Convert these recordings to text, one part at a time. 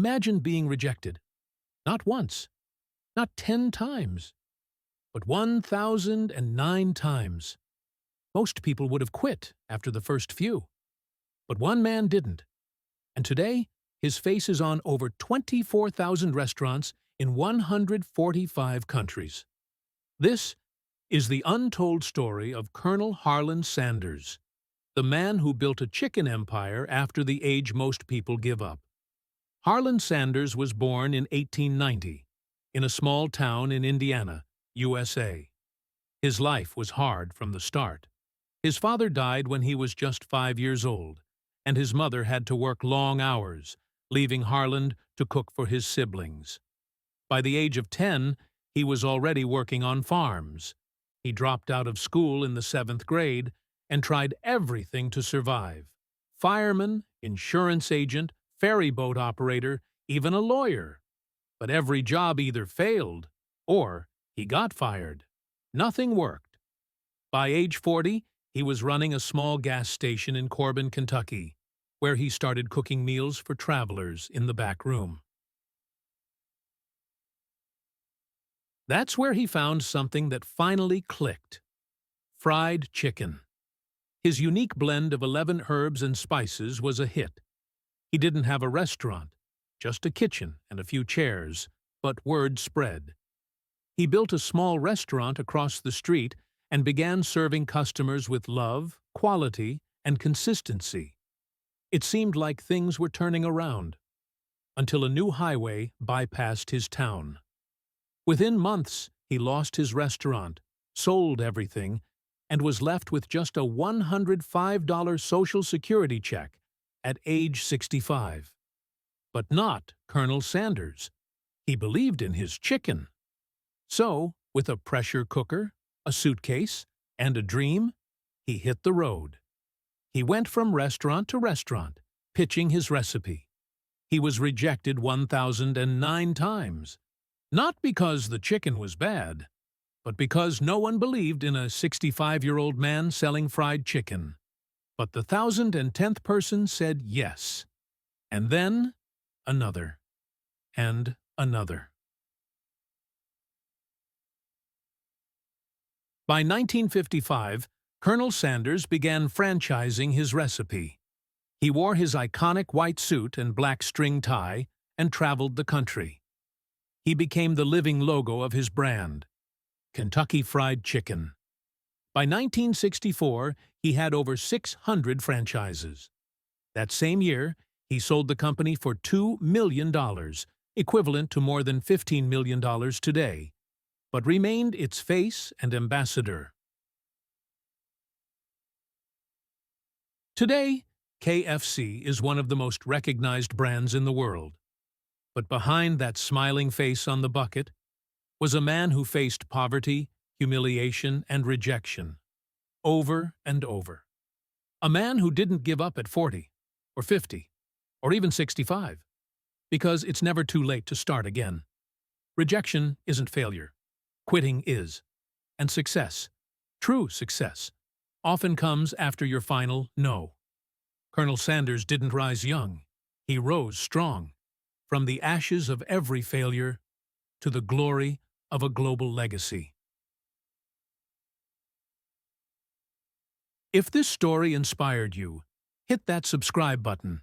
Imagine being rejected. Not once, not 10 times, but 1,009 times. Most people would have quit after the first few. But one man didn't. And today, his face is on over 24,000 restaurants in 145 countries. This is the untold story of Colonel Harland Sanders, the man who built a chicken empire after the age most people give up. Harland Sanders was born in 1890 in a small town in Indiana, USA. His life was hard from the start. His father died when he was just 5 years old, and his mother had to work long hours, leaving Harland to cook for his siblings. By the age of 10, he was already working on farms. He dropped out of school in the 7th grade and tried everything to survive. Fireman, insurance agent, ferry boat operator, even a lawyer. But every job either failed or he got fired. Nothing worked. By age 40, he was running a small gas station in Corbin, Kentucky, where he started cooking meals for travelers in the back room. That's where he found something that finally clicked: fried chicken. His unique blend of 11 herbs and spices was a hit. He didn't have a restaurant, just a kitchen and a few chairs, but word spread. He built a small restaurant across the street and began serving customers with love, quality, and consistency. It seemed like things were turning around, until a new highway bypassed his town. Within months, he lost his restaurant, sold everything, and was left with just a $105 Social Security check at age 65. But not Colonel Sanders. He believed in his chicken. So, with a pressure cooker, a suitcase, and a dream, he hit the road. He went from restaurant to restaurant, pitching his recipe. He was rejected 1,009 times. Not because the chicken was bad, but because no one believed in a 65-year-old man selling fried chicken. But the 1,010th person said yes. And then another. And another. By 1955, Colonel Sanders began franchising his recipe. He wore his iconic white suit and black string tie and traveled the country. He became the living logo of his brand, Kentucky Fried Chicken. By 1964, he had over 600 franchises. That same year, he sold the company for $2 million, equivalent to more than $15 million today, but remained its face and ambassador. Today, KFC is one of the most recognized brands in the world. But behind that smiling face on the bucket was a man who faced poverty, humiliation, and rejection, over and over. A man who didn't give up at 40, or 50, or even 65, because it's never too late to start again. Rejection isn't failure. Quitting is. And success, true success, often comes after your final no. Colonel Sanders didn't rise young. He rose strong. From the ashes of every failure to the glory of a global legacy. If this story inspired you, hit that subscribe button.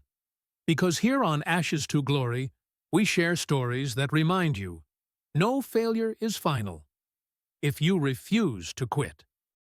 Because here on Ashes to Glory, we share stories that remind you, no failure is final if you refuse to quit.